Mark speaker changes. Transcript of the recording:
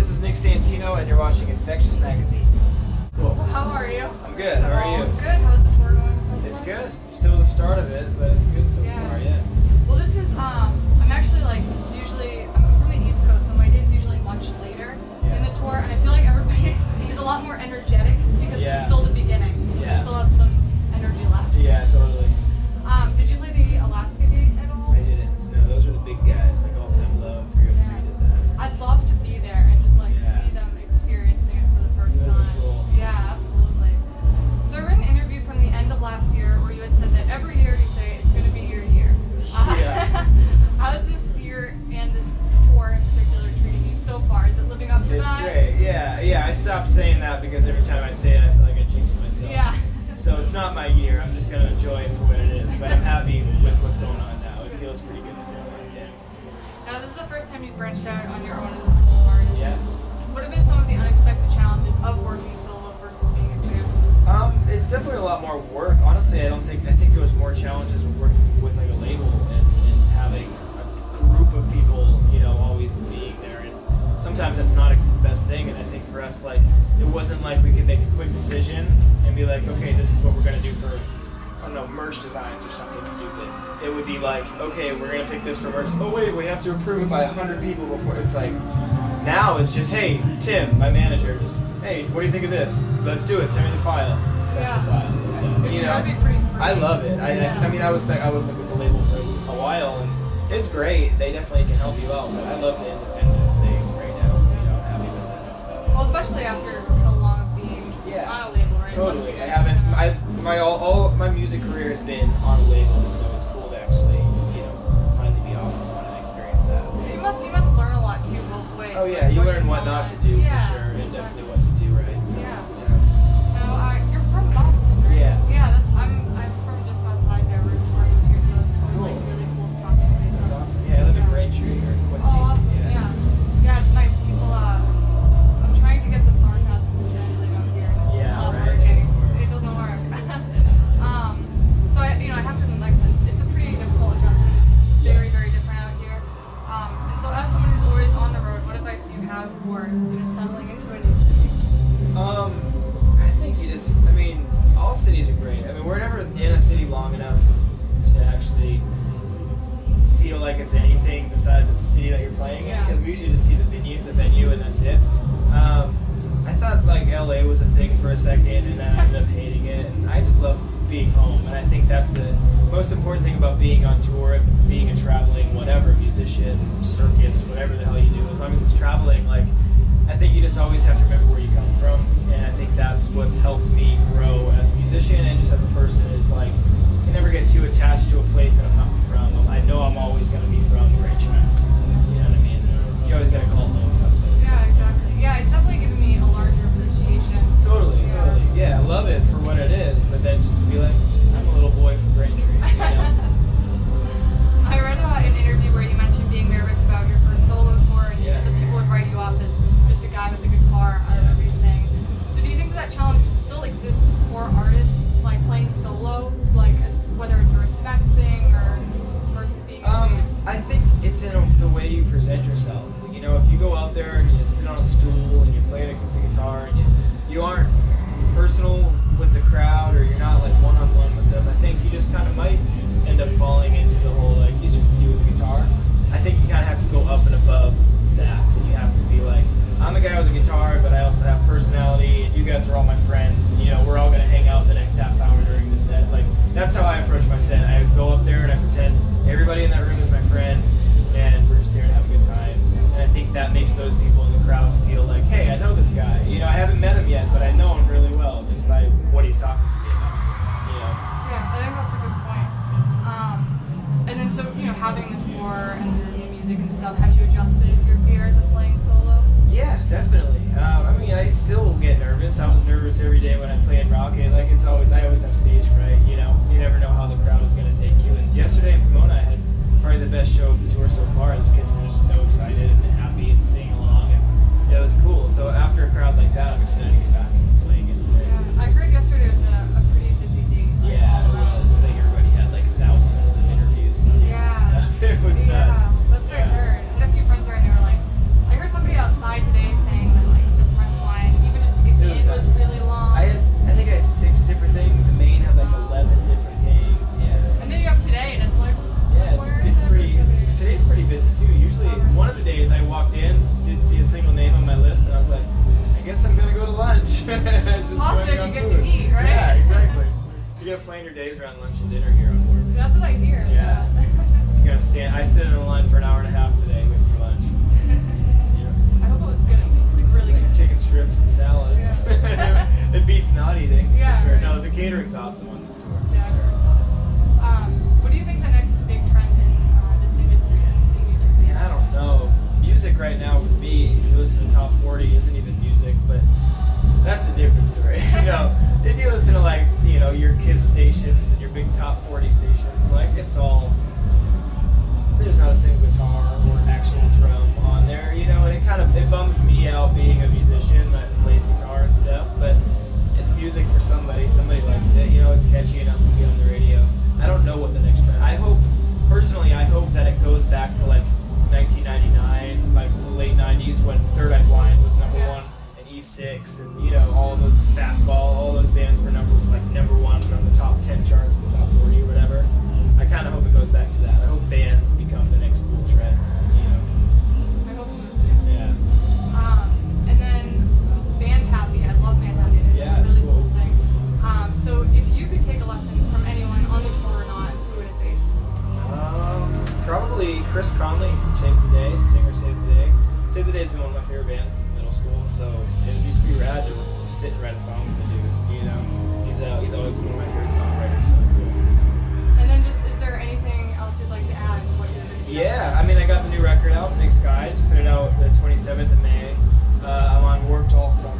Speaker 1: this is Nick Santino, and you're watching Infectious magazine.
Speaker 2: Cool. So how are you?
Speaker 1: I'm good. How are you?
Speaker 2: Good. How's the tour going so far?
Speaker 1: It's good. It's still the start of it, but it's good so far. Yeah.
Speaker 2: Well, this is I'm actually usually I'm from the East Coast, so my date's usually much later in the tour, and I feel like everybody is a lot more energetic because it's still the beginning. So we still have some energy left.
Speaker 1: Yeah, totally.
Speaker 2: Did you play the Alaska date at all?
Speaker 1: I didn't. No, those are the big guys, like All Time Low, 303 did that.
Speaker 2: I'd love to be there and just see them experiencing it for the first time.
Speaker 1: Cool.
Speaker 2: Yeah, absolutely. So I read an interview from the end of last year where you had said that every year you say it's going to be your year.
Speaker 1: Yeah.
Speaker 2: How's this year and this tour in particular treating you so far? Is it living up to
Speaker 1: It's
Speaker 2: that?
Speaker 1: great. Yeah. I stopped saying that because every time I say it, I feel like I jinx myself.
Speaker 2: Yeah.
Speaker 1: So it's not my year. I'm just going to enjoy it for what it is. But I'm happy with what's going on now. It feels pretty good still. Yeah.
Speaker 2: Now, this is the first time you've branched out on your own as a solo artist.
Speaker 1: Yeah.
Speaker 2: What have been some of the unexpected challenges of working solo versus being a band?
Speaker 1: It's definitely a lot more work. Honestly, I think there was more challenges with working with like a label and having a group of people, always being there. Sometimes that's not the best thing, and I think for us, like, it wasn't like we could make a quick decision and be like, okay, this is what we're gonna do for, I don't know, merch designs or something stupid. It would be like, okay, we're gonna pick this for merch. Oh wait, we have to approve it by 100 people before. It's like, now it's just, hey, Tim, my manager, just, hey, what do you think of this? Let's do it. Send me the file. Send me the file. Let's go.
Speaker 2: It's gotta be pretty free.
Speaker 1: I love it. I mean, I was with the label for a while, and it's great. They definitely can help you out, but I love the independent thing right now. I'm happy with that.
Speaker 2: Well, especially after so long of being on a label, right?
Speaker 1: Totally. I haven't. All my music career has been on a label, so it's cool to actually, finally be off of one and experience that.
Speaker 2: You must learn a lot too, both ways.
Speaker 1: Oh yeah, you learn what not to do for sure, and definitely what to do right. So,
Speaker 2: Now, you're from Boston, right?
Speaker 1: Yeah.
Speaker 2: Yeah, I'm from just outside there, right before I moved here, so it's always really cool to talk to somebody.
Speaker 1: That's awesome. Yeah, I live in Braintree or Quincy.
Speaker 2: Oh, awesome. Yeah, it's nice. People, I'm trying to get the sarcasm to translate out here. And it's not working. It doesn't work. So I have to admit, like I said, it's a pretty difficult adjustment. It's very, very different out here. And so as someone who's always on the road, what advice do you have for settling into a new city?
Speaker 1: I think all cities are great. I mean, we're never in a city long enough to actually feel like it's anything besides the city that you're playing in, because we usually just see the venue, and that's it. I thought like LA was a thing for a second, and then I ended up hating it, and I just love being home, and I think that's the most important thing about being on tour, being a traveling whatever, musician, circus, whatever the hell you do, as long as it's traveling, like, I think you just always have to remember where you come from, and I think that's what's helped me grow as a musician and just as a person is like, I never get too attached to a place that I'm not from. I know I'm always going to be from Braintree, Massachusetts, you know what I mean? You always got to call home someplace.
Speaker 2: Yeah, exactly. Yeah, it's definitely given me a larger appreciation.
Speaker 1: Totally. Yeah, I love it for what it is, but then just be like, I'm a little boy from Braintree,
Speaker 2: I read an interview where you mentioned being nervous about your first solo tour, and that people would write you off as just a guy with a guitar, I remember you saying. So do you think that challenge still exists for artists, like playing solo, like whether it's a respect thing or versus being a band?
Speaker 1: I think it's in the way you present yourself. If you go out there and you sit on a stool and you play an acoustic guitar and you aren't personal with the crowd, or you're not like one-on-one with them, I think you just kind of might end up falling into the whole like he's just you with the guitar. I think you kind of have to go up and above that, and you have to be like, I'm a guy with a guitar, but I also have personality, and you guys are all my friends, and we're all going to hang out the next half hour during the set. Like, that's how I approach my set. I go up there and I pretend everybody in that room is my friend, and we're just there to have a good time. And I think that makes those people in the crowd feel like, hey, I know this guy. I haven't met him yet, but I know him really well just by what he's talking to me about.
Speaker 2: Yeah, I think that's a good point. And then so, having the tour and the new music and stuff, have you adjusted your fears of playing solo?
Speaker 1: Yeah, definitely. I still get nervous. I was nervous every day when I played Rocket. Like, I always have stage fright, You never know how the crowd is going to take you. And yesterday in Pomona, I had probably the best show of the tour so far. The kids were just so excited and happy and singing along, and it was cool. So after a crowd like that, I'm excited to get back and playing it today.
Speaker 2: Yeah, I heard yesterday was a pretty busy day.
Speaker 1: Yeah, it was. I think everybody had like thousands of interviews and stuff. It was nuts.
Speaker 2: That's what I heard. I had a few friends right now were like, I heard somebody outside today saying
Speaker 1: actually, one of the days I walked in, didn't see a single name on my list, and I was like, I guess I'm gonna go to lunch. Just
Speaker 2: Positive,
Speaker 1: going
Speaker 2: you get
Speaker 1: food.
Speaker 2: to eat, right?
Speaker 1: Yeah, exactly. You gotta plan your days around lunch and dinner here on board.
Speaker 2: That's what I hear.
Speaker 1: Yeah. You gotta stand. I stood in a line for an hour and a half today waiting for lunch.
Speaker 2: I hope it was good at least, like really good.
Speaker 1: Chicken strips and salad.
Speaker 2: Yeah.
Speaker 1: It beats not eating,
Speaker 2: Yeah,
Speaker 1: for sure.
Speaker 2: right.
Speaker 1: No, the catering's awesome on this tour.
Speaker 2: Yeah. What do you think the next big trend in this industry is in music?
Speaker 1: Man, I don't know. Music right now for me, if you listen to Top 40, isn't even music, but that's a different story. If you listen to like, your KISS stations and your big Top 40 stations, like it's all, there's not a single guitar or actual drum on there, and it bums me out being a musician that plays guitar and stuff, but it's music for somebody likes it, it's catchy enough to be on the radio. I don't know what the next trend. I hope that it goes back to like 1999, like the late 90s when Third Eye Blind was number one, and Eve 6, and all those Fastball, all those bands were number one on the top 10 charts, the top 40 or whatever. I kind of hope it goes back to that. I hope bands become the next cool trend.
Speaker 2: I hope so too.
Speaker 1: Yeah.
Speaker 2: And then Band Happy. I love Band Happy. It's
Speaker 1: Yeah,
Speaker 2: a
Speaker 1: it's
Speaker 2: really
Speaker 1: cool.
Speaker 2: cool thing. So if you could take a lesson from anyone on the tour or not, who would it be?
Speaker 1: Probably Chris Conley from Saves the Day, the singer Saves the Day. Saves the Day has been one of my favorite bands since middle school, so it would just be rad to sit and write a song with the dude. He's always been one of my favorite songwriters, so it's cool.
Speaker 2: And then is there anything else you'd like to add to what you're going to do?
Speaker 1: Yeah, I got the new record out, Big Skies, put it out the 27th of May. I'm on Warped all summer.